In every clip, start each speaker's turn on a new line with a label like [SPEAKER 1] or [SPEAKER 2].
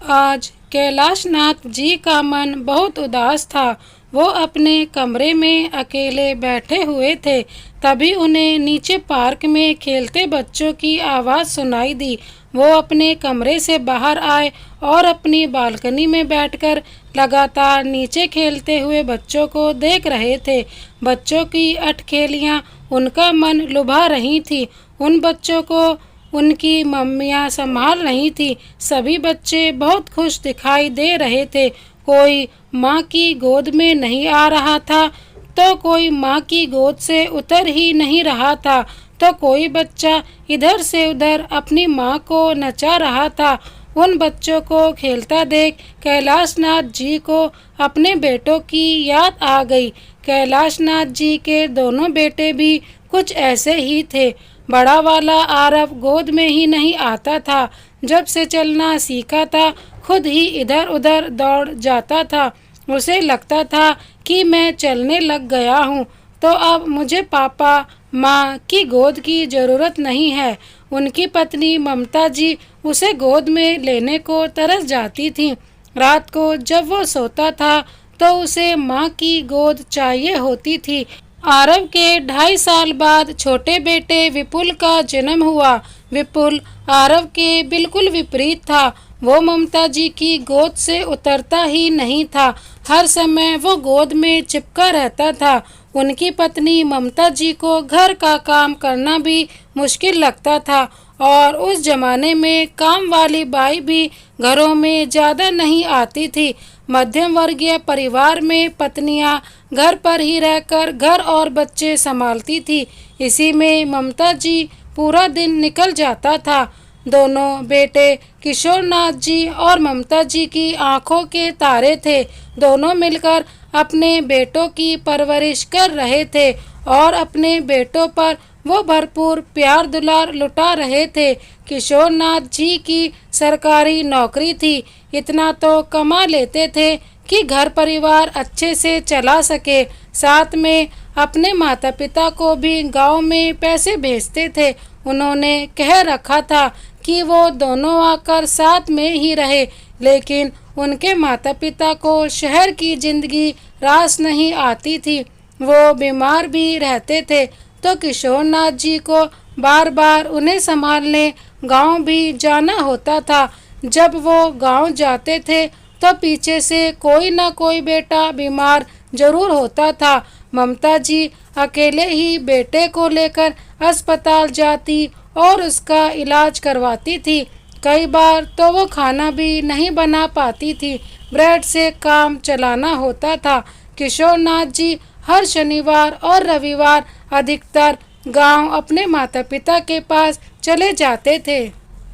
[SPEAKER 1] आज कैलाशनाथ जी का मन बहुत उदास था। वो अपने कमरे में अकेले बैठे हुए थे। तभी उन्हें नीचे पार्क में खेलते बच्चों की आवाज़ सुनाई दी। वो अपने कमरे से बाहर आए और अपनी बालकनी में बैठकर लगातार नीचे खेलते हुए बच्चों को देख रहे थे। बच्चों की अटखेलियाँ उनका मन लुभा रही थी। उन बच्चों को उनकी मम्मियाँ संभाल रही थी। सभी बच्चे बहुत खुश दिखाई दे रहे थे। कोई माँ की गोद में नहीं आ रहा था, तो कोई माँ की गोद से उतर ही नहीं रहा था, तो कोई बच्चा इधर से उधर अपनी माँ को नचा रहा था। उन बच्चों को खेलता देख कैलाशनाथ जी को अपने बेटों की याद आ गई। कैलाशनाथ जी के दोनों बेटे भी कुछ ऐसे ही थे। बड़ा वाला आरव गोद में ही नहीं आता था। जब से चलना सीखा था, खुद ही इधर उधर दौड़ जाता था। उसे लगता था कि मैं चलने लग गया हूँ, तो अब मुझे पापा माँ की गोद की ज़रूरत नहीं है। उनकी पत्नी ममता जी उसे गोद में लेने को तरस जाती थी। रात को जब वो सोता था, तो उसे माँ की गोद चाहिए होती थी। आरव के 2.5 साल बाद छोटे बेटे विपुल का जन्म हुआ। विपुल आरव के बिल्कुल विपरीत था। वो ममता जी की गोद से उतरता ही नहीं था। हर समय वो गोद में चिपका रहता था। उनकी पत्नी ममता जी को घर का काम करना भी मुश्किल लगता था, और उस जमाने में काम वाली बाई भी घरों में ज़्यादा नहीं आती थी। मध्यम वर्गीय परिवार में पत्नियां घर पर ही रहकर घर और बच्चे संभालती थी। इसी में ममता जी पूरा दिन निकल जाता था। दोनों बेटे किशोरनाथ जी और ममता जी की आंखों के तारे थे। दोनों मिलकर अपने बेटों की परवरिश कर रहे थे और अपने बेटों पर वो भरपूर प्यार दुलार लुटा रहे थे। किशोरनाथ जी की सरकारी नौकरी थी। इतना तो कमा लेते थे कि घर परिवार अच्छे से चला सके। साथ में अपने माता पिता को भी गांव में पैसे भेजते थे। उन्होंने कह रखा था कि वो दोनों आकर साथ में ही रहे, लेकिन उनके माता पिता को शहर की जिंदगी रास नहीं आती थी। वो बीमार भी रहते थे, तो किशोरनाथ जी को बार बार उन्हें संभालने गांव भी जाना होता था। जब वो गांव जाते थे, तो पीछे से कोई ना कोई बेटा बीमार जरूर होता था। ममता जी अकेले ही बेटे को लेकर अस्पताल जाती और उसका इलाज करवाती थी। कई बार तो वो खाना भी नहीं बना पाती थी, ब्रेड से काम चलाना होता था। किशोरनाथ जी हर शनिवार और रविवार अधिकतर गांव अपने माता पिता के पास चले जाते थे।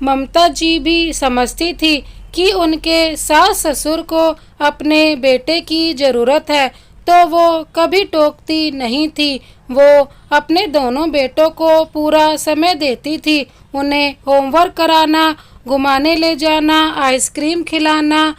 [SPEAKER 1] ममता जी भी समझती थी कि उनके सास ससुर को अपने बेटे की ज़रूरत है, तो वो कभी टोकती नहीं थी। वो अपने दोनों बेटों को पूरा समय देती थी। उन्हें होमवर्क कराना, घुमाने ले जाना, आइसक्रीम खिलाना,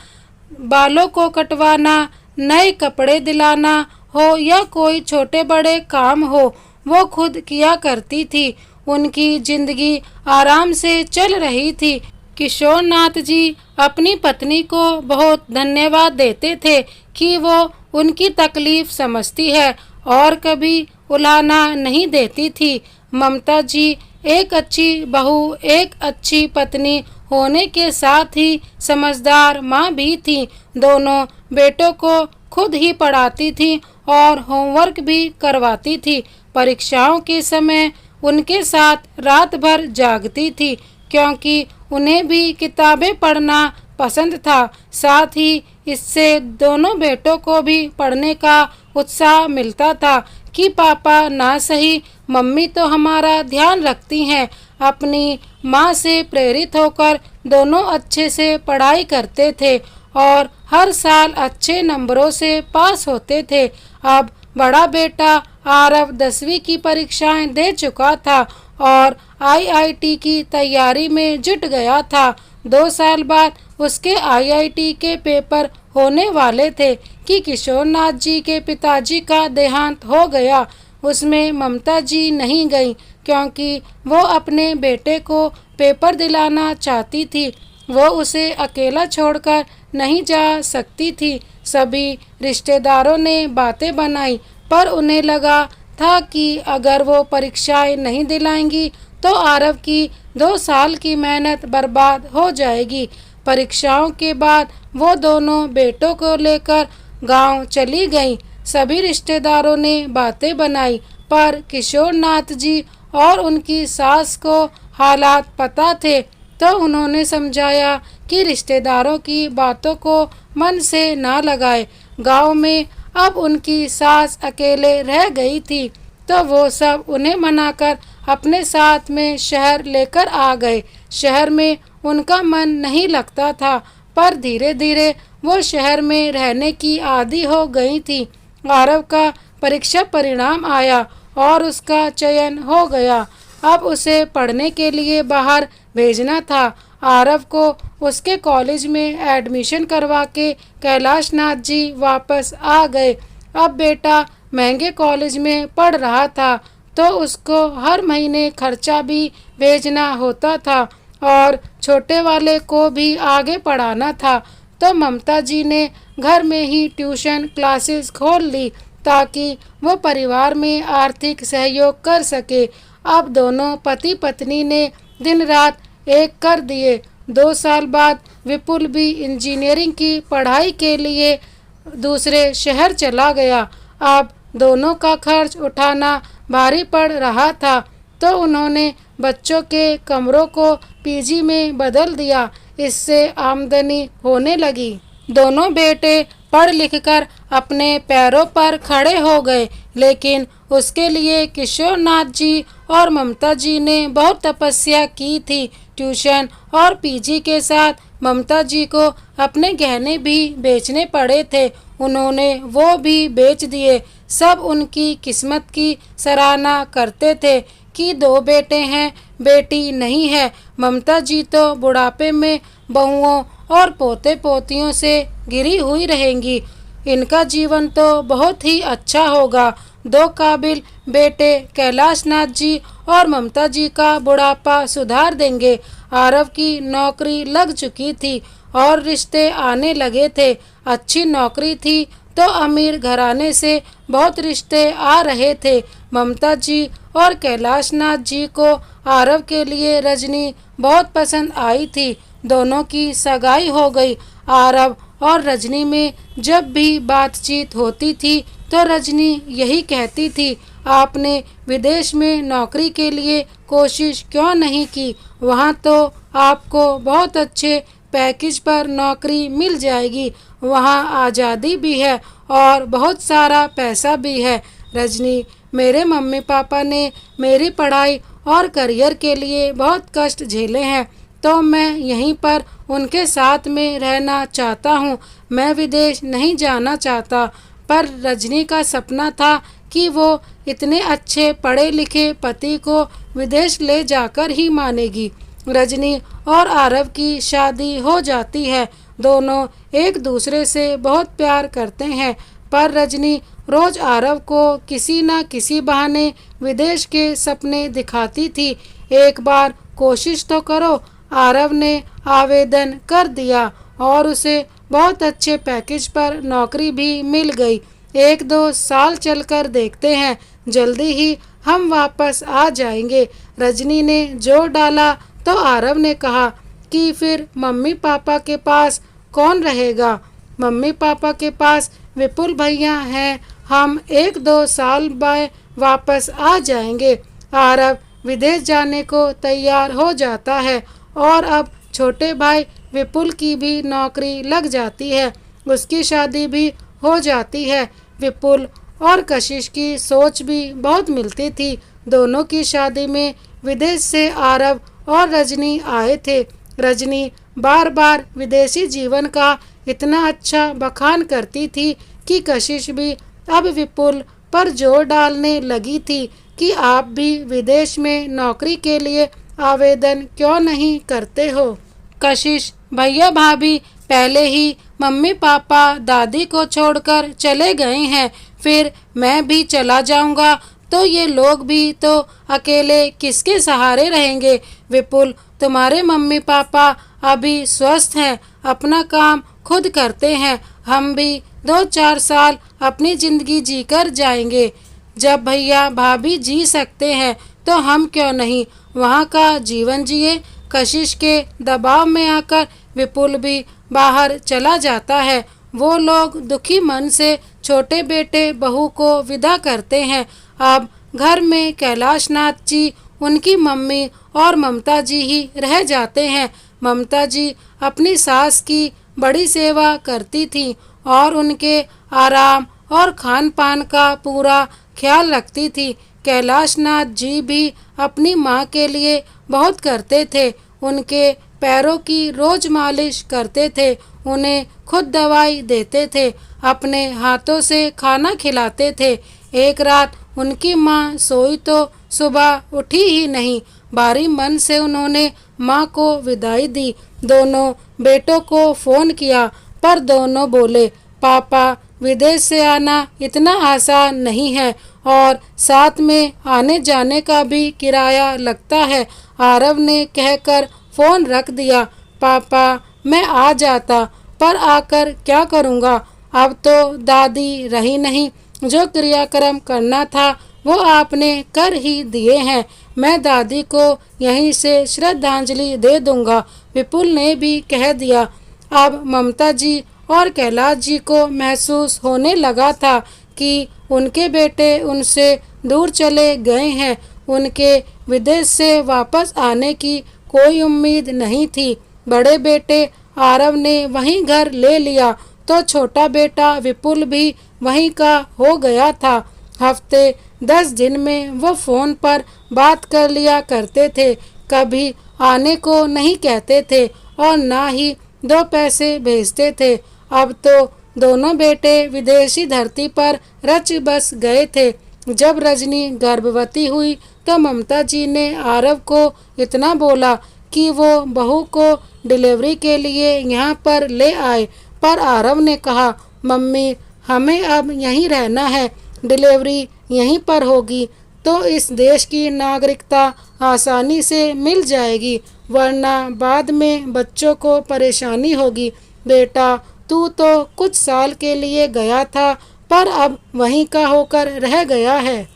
[SPEAKER 1] बालों को कटवाना, नए कपड़े दिलाना हो या कोई छोटे बड़े काम हो, वो खुद किया करती थी। उनकी जिंदगी आराम से चल रही थी। किशोरनाथ जी अपनी पत्नी को बहुत धन्यवाद देते थे कि वो उनकी तकलीफ समझती है और कभी उलाहना नहीं देती थी। ममता जी एक अच्छी बहू, एक अच्छी पत्नी होने के साथ ही समझदार माँ भी थी। दोनों बेटों को खुद ही पढ़ाती थी और होमवर्क भी करवाती थी। परीक्षाओं के समय उनके साथ रात भर जागती थी, क्योंकि उन्हें भी किताबें पढ़ना पसंद था। साथ ही इससे दोनों बेटों को भी पढ़ने का उत्साह मिलता था कि पापा ना सही, मम्मी तो हमारा ध्यान रखती हैं। अपनी माँ से प्रेरित होकर दोनों अच्छे से पढ़ाई करते थे और हर साल अच्छे नंबरों से पास होते थे। अब बड़ा बेटा आरव 10वीं की परीक्षाएं दे चुका था और आईआईटी की तैयारी में जुट गया था। 2 साल बाद उसके आईआईटी के पेपर होने वाले थे कि किशोरनाथ जी के पिताजी का देहांत हो गया। उसमें ममता जी नहीं गई, क्योंकि वो अपने बेटे को पेपर दिलाना चाहती थी। वो उसे अकेला छोड़कर नहीं जा सकती थी। सभी रिश्तेदारों ने बातें बनाई, पर उन्हें लगा था कि अगर वो परीक्षाएं नहीं दिलाएंगी तो आरव की 2 साल की मेहनत बर्बाद हो जाएगी। परीक्षाओं के बाद वो दोनों बेटों को लेकर गांव चली गईं। सभी रिश्तेदारों ने बातें बनाई, पर किशोर नाथ जी और उनकी सास को हालात पता थे, तो उन्होंने समझाया कि रिश्तेदारों की बातों को मन से ना लगाए। गांव में अब उनकी सास अकेले रह गई थी, तो वो सब उन्हें मनाकर अपने साथ में शहर लेकर आ गए। शहर में उनका मन नहीं लगता था, पर धीरे धीरे वो शहर में रहने की आदी हो गई थी। आरव का परीक्षा परिणाम आया और उसका चयन हो गया। अब उसे पढ़ने के लिए बाहर भेजना था। आरव को उसके कॉलेज में एडमिशन करवा के कैलाश नाथ जी वापस आ गए। अब बेटा महंगे कॉलेज में पढ़ रहा था, तो उसको हर महीने खर्चा भी भेजना होता था और छोटे वाले को भी आगे पढ़ाना था। तो ममता जी ने घर में ही ट्यूशन क्लासेस खोल ली, ताकि वो परिवार में आर्थिक सहयोग कर सके। अब दोनों पति पत्नी ने दिन रात एक कर दिए। 2 साल बाद विपुल भी इंजीनियरिंग की पढ़ाई के लिए दूसरे शहर चला गया। अब दोनों का खर्च उठाना भारी पड़ रहा था, तो उन्होंने बच्चों के कमरों को पीजी में बदल दिया। इससे आमदनी होने लगी। दोनों बेटे पढ़ लिख कर अपने पैरों पर खड़े हो गए, लेकिन उसके लिए किशोर नाथ जी और ममता जी ने बहुत तपस्या की थी। ट्यूशन और पीजी के साथ ममता जी को अपने गहने भी बेचने पड़े थे। उन्होंने वो भी बेच दिए। सब उनकी किस्मत की सराहना करते थे कि 2 बेटे हैं, बेटी नहीं है। ममता जी तो बुढ़ापे में बहुओं और पोते पोतियों से घिरी हुई रहेंगी। इनका जीवन तो बहुत ही अच्छा होगा। 2 काबिल बेटे कैलाश नाथ जी और ममता जी का बुढ़ापा सुधार देंगे। आरव की नौकरी लग चुकी थी और रिश्ते आने लगे थे। अच्छी नौकरी थी, तो अमीर घराने से बहुत रिश्ते आ रहे थे। ममता जी और कैलाश नाथ जी को आरव के लिए रजनी बहुत पसंद आई थी। दोनों की सगाई हो गई। आरव और रजनी में जब भी बातचीत होती थी, तो रजनी यही कहती थी, आपने विदेश में नौकरी के लिए कोशिश क्यों नहीं की? वहाँ तो आपको बहुत अच्छे पैकेज पर नौकरी मिल जाएगी। वहाँ आज़ादी भी है और बहुत सारा पैसा भी है। रजनी, मेरे मम्मी पापा ने मेरी पढ़ाई और करियर के लिए बहुत कष्ट झेले हैं, तो मैं यहीं पर उनके साथ में रहना चाहता हूँ। मैं विदेश नहीं जाना चाहता। पर रजनी का सपना था कि वो इतने अच्छे पढ़े लिखे पति को विदेश ले जाकर ही मानेगी। रजनी और आरव की शादी हो जाती है। दोनों एक दूसरे से बहुत प्यार करते हैं, पर रजनी रोज आरव को किसी न किसी बहाने विदेश के सपने दिखाती थी। एक बार कोशिश तो करो। आरव ने आवेदन कर दिया और उसे बहुत अच्छे पैकेज पर नौकरी भी मिल गई। 1-2 साल चलकर देखते हैं, जल्दी ही हम वापस आ जाएंगे। रजनी ने जोर डाला, तो आरव ने कहा कि फिर मम्मी पापा के पास कौन रहेगा? मम्मी पापा के पास विपुल भैया हैं। हम 1-2 साल बाद वापस आ जाएंगे। आरव विदेश जाने को तैयार हो जाता है और अब छोटे भाई विपुल की भी नौकरी लग जाती है। उसकी शादी भी हो जाती है। विपुल और कशिश की सोच भी बहुत मिलती थी। दोनों की शादी में विदेश से आरव और रजनी आए थे। रजनी बार बार विदेशी जीवन का इतना अच्छा बखान करती थी कि कशिश भी अब विपुल पर जोर डालने लगी थी कि आप भी विदेश में नौकरी के लिए आवेदन क्यों नहीं करते हो? कशिश, भैया भाभी पहले ही मम्मी पापा दादी को छोड़कर चले गए हैं, फिर मैं भी चला जाऊंगा तो ये लोग भी तो अकेले किसके सहारे रहेंगे? विपुल, तुम्हारे मम्मी पापा अभी स्वस्थ हैं, अपना काम खुद करते हैं। हम भी 2-4 साल अपनी जिंदगी जीकर जाएंगे। जब भैया भाभी जी सकते हैं तो हम क्यों नहीं वहाँ का जीवन जिए। कशिश के दबाव में आकर विपुल भी बाहर चला जाता है। वो लोग दुखी मन से छोटे बेटे बहू को विदा करते हैं। अब घर में कैलाश नाथ जी, उनकी मम्मी और ममता जी ही रह जाते हैं। ममता जी अपनी सास की बड़ी सेवा करती थी और उनके आराम और खान पान का पूरा ख्याल रखती थी। कैलाश नाथ जी भी अपनी माँ के लिए बहुत करते थे। उनके पैरों की रोज मालिश करते थे, उन्हें खुद दवाई देते थे, अपने हाथों से खाना खिलाते थे। एक रात उनकी माँ सोई तो सुबह उठी ही नहीं। भारी मन से उन्होंने माँ को विदाई दी। दोनों बेटों को फोन किया पर दोनों बोले, पापा विदेश से आना इतना आसान नहीं है और साथ में आने जाने का भी किराया लगता है। आरव ने कहकर फोन रख दिया। पापा मैं आ जाता पर आकर क्या करूँगा, अब तो दादी रही नहीं। जो क्रियाक्रम करना था वो आपने कर ही दिए हैं। मैं दादी को यहीं से श्रद्धांजलि दे दूंगा, विपुल ने भी कह दिया। अब ममता जी और कैलाश जी को महसूस होने लगा था कि उनके बेटे उनसे दूर चले गए हैं। उनके विदेश से वापस आने की कोई उम्मीद नहीं थी। बड़े बेटे आरव ने वहीं घर ले लिया तो छोटा बेटा विपुल भी वहीं का हो गया था। हफ्ते 10 दिन में वो फोन पर बात कर लिया करते थे। कभी आने को नहीं कहते थे और ना ही 2 पैसे भेजते थे। अब तो दोनों बेटे विदेशी धरती पर रच बस गए थे। जब रजनी गर्भवती हुई तो ममता जी ने आरव को इतना बोला कि वो बहू को डिलीवरी के लिए यहाँ पर ले आए, पर आरव ने कहा, मम्मी हमें अब यहीं रहना है, डिलीवरी यहीं पर होगी तो इस देश की नागरिकता आसानी से मिल जाएगी, वरना बाद में बच्चों को परेशानी होगी। बेटा तू तो कुछ साल के लिए गया था पर अब वहीं का होकर रह गया है।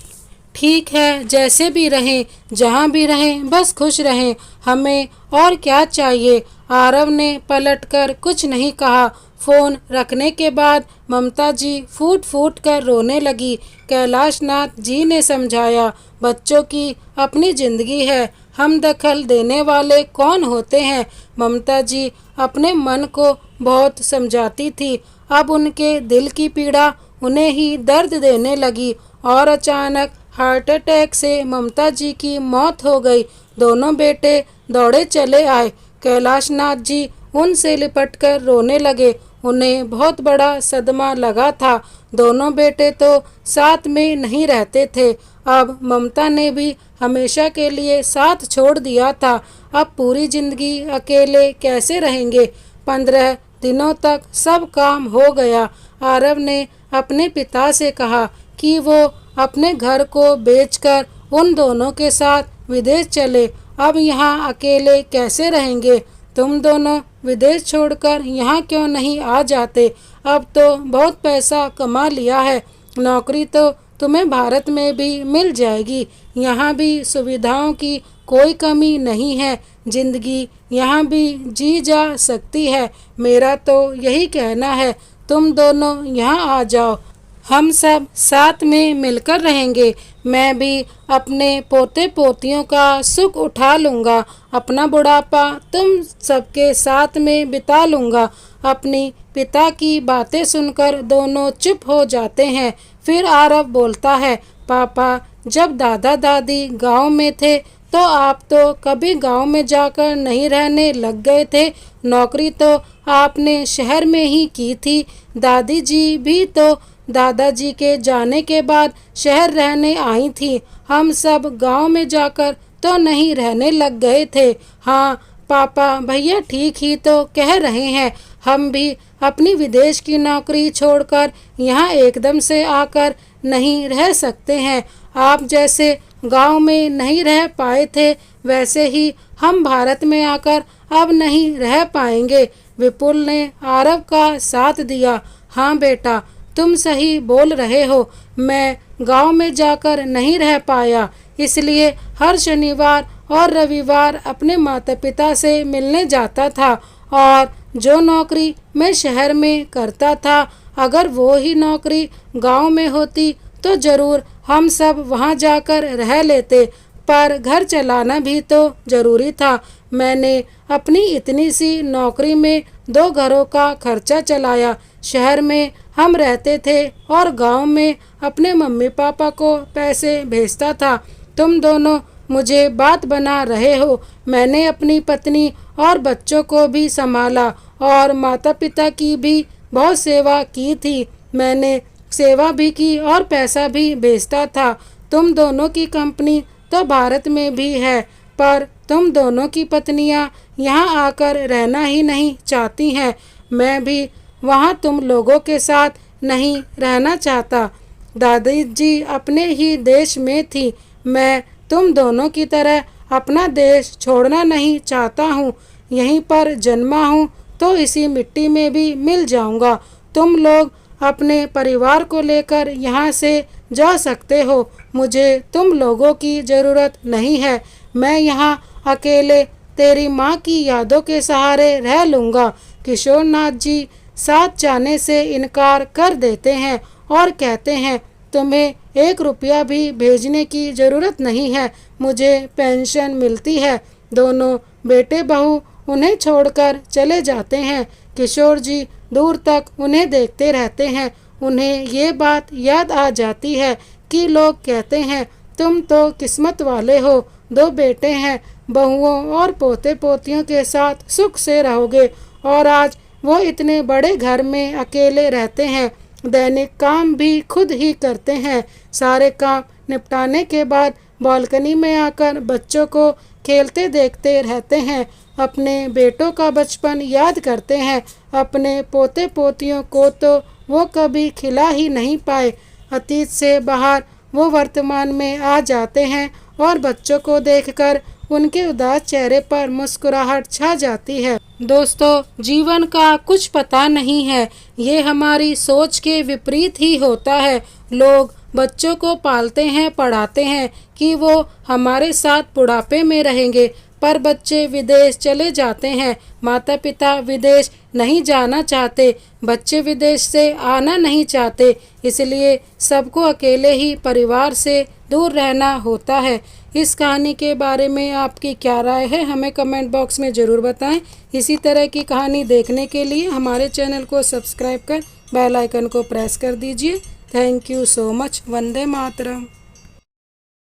[SPEAKER 1] ठीक है, जैसे भी रहें, जहाँ भी रहें, बस खुश रहें, हमें और क्या चाहिए। आरव ने पलटकर कुछ नहीं कहा। फोन रखने के बाद ममता जी फूट फूट कर रोने लगी। कैलाश नाथ जी ने समझाया, बच्चों की अपनी जिंदगी है, हम दखल देने वाले कौन होते हैं। ममता जी अपने मन को बहुत समझाती थी। अब उनके दिल की पीड़ा उन्हें ही दर्द देने लगी और अचानक हार्ट अटैक से ममता जी की मौत हो गई। दोनों बेटे दौड़े चले आए। कैलाश नाथ जी उनसे लिपटकर रोने लगे। उन्हें बहुत बड़ा सदमा लगा था। दोनों बेटे तो साथ में नहीं रहते थे। अब ममता ने भी हमेशा के लिए साथ छोड़ दिया था। अब पूरी जिंदगी अकेले कैसे रहेंगे। 15 दिनों तक सब काम हो गया। आरव ने अपने पिता से कहा कि वो अपने घर को बेचकर उन दोनों के साथ विदेश चले। अब यहाँ अकेले कैसे रहेंगे। तुम दोनों विदेश छोड़कर यहाँ क्यों नहीं आ जाते। अब तो बहुत पैसा कमा लिया है, नौकरी तो तुम्हें भारत में भी मिल जाएगी। यहाँ भी सुविधाओं की कोई कमी नहीं है, जिंदगी यहाँ भी जी जा सकती है। मेरा तो यही कहना है, तुम दोनों यहाँ आ जाओ, हम सब साथ में मिलकर रहेंगे। मैं भी अपने पोते पोतियों का सुख उठा लूँगा, अपना बुढ़ापा तुम सबके साथ में बिता लूँगा। अपनी पिता की बातें सुनकर दोनों चुप हो जाते हैं। फिर आरव बोलता है, पापा जब दादा दादी गांव में थे तो आप तो कभी गांव में जाकर नहीं रहने लग गए थे। नौकरी तो आपने शहर में ही की थी। दादी जी भी तो दादाजी के जाने के बाद शहर रहने आई थी। हम सब गांव में जाकर तो नहीं रहने लग गए थे। हाँ पापा, भैया ठीक ही तो कह रहे हैं। हम भी अपनी विदेश की नौकरी छोड़कर यहाँ एकदम से आकर नहीं रह सकते हैं। आप जैसे गांव में नहीं रह पाए थे, वैसे ही हम भारत में आकर अब नहीं रह पाएंगे। विपुल ने आरव का साथ दिया। हाँ बेटा, तुम सही बोल रहे हो। मैं गांव में जाकर नहीं रह पाया, इसलिए हर शनिवार और रविवार अपने माता पिता से मिलने जाता था, और जो नौकरी मैं शहर में करता था, अगर वो ही नौकरी गांव में होती तो जरूर हम सब वहां जाकर रह लेते, पर घर चलाना भी तो जरूरी था। मैंने अपनी इतनी सी नौकरी में 2 घरों का खर्चा चलाया। शहर में हम रहते थे और गांव में अपने मम्मी पापा को पैसे भेजता था। तुम दोनों मुझे बात बना रहे हो। मैंने अपनी पत्नी और बच्चों को भी संभाला और माता पिता की भी बहुत सेवा की थी। मैंने सेवा भी की और पैसा भी भेजता था। तुम दोनों की कंपनी तो भारत में भी है, पर तुम दोनों की पत्नियां यहाँ आकर रहना ही नहीं चाहती हैं। मैं भी वहाँ तुम लोगों के साथ नहीं रहना चाहता। दादी जी अपने ही देश में थी। मैं तुम दोनों की तरह अपना देश छोड़ना नहीं चाहता हूँ। यहीं पर जन्मा हूँ तो इसी मिट्टी में भी मिल जाऊँगा। तुम लोग अपने परिवार को लेकर यहाँ से जा सकते हो। मुझे तुम लोगों की ज़रूरत नहीं है। मैं यहाँ अकेले तेरी माँ की यादों के सहारे रह लूँगा। किशोर नाथ जी साथ जाने से इनकार कर देते हैं और कहते हैं, तुम्हें 1 रुपया भी भेजने की ज़रूरत नहीं है, मुझे पेंशन मिलती है। दोनों बेटे बहू उन्हें छोड़कर चले जाते हैं। किशोर जी दूर तक उन्हें देखते रहते हैं। उन्हें ये बात याद आ जाती है कि लोग कहते हैं, तुम तो किस्मत वाले हो, 2 बेटे हैं, बहुओं और पोते पोतियों के साथ सुख से रहोगे। और आज वो इतने बड़े घर में अकेले रहते हैं, दैनिक काम भी खुद ही करते हैं। सारे काम निपटाने के बाद बालकनी में आकर बच्चों को खेलते देखते रहते हैं। अपने बेटों का बचपन याद करते हैं। अपने पोते पोतियों को तो वो कभी खिला ही नहीं पाए। अतीत से बाहर वो वर्तमान में आ जाते हैं और बच्चों को देखकर उनके उदास चेहरे पर मुस्कुराहट छा जाती है। दोस्तों, जीवन का कुछ पता नहीं है, ये हमारी सोच के विपरीत ही होता है। लोग बच्चों को पालते हैं, पढ़ाते हैं कि वो हमारे साथ बुढ़ापे में रहेंगे, पर बच्चे विदेश चले जाते हैं। माता पिता विदेश नहीं जाना चाहते, बच्चे विदेश से आना नहीं चाहते, इसलिए सबको अकेले ही परिवार से दूर रहना होता है। इस कहानी के बारे में आपकी क्या राय है, हमें कमेंट बॉक्स में ज़रूर बताएं। इसी तरह की कहानी देखने के लिए हमारे चैनल को सब्सक्राइब कर बेल आइकन को प्रेस कर दीजिए। Thank you so much. Vande Mataram.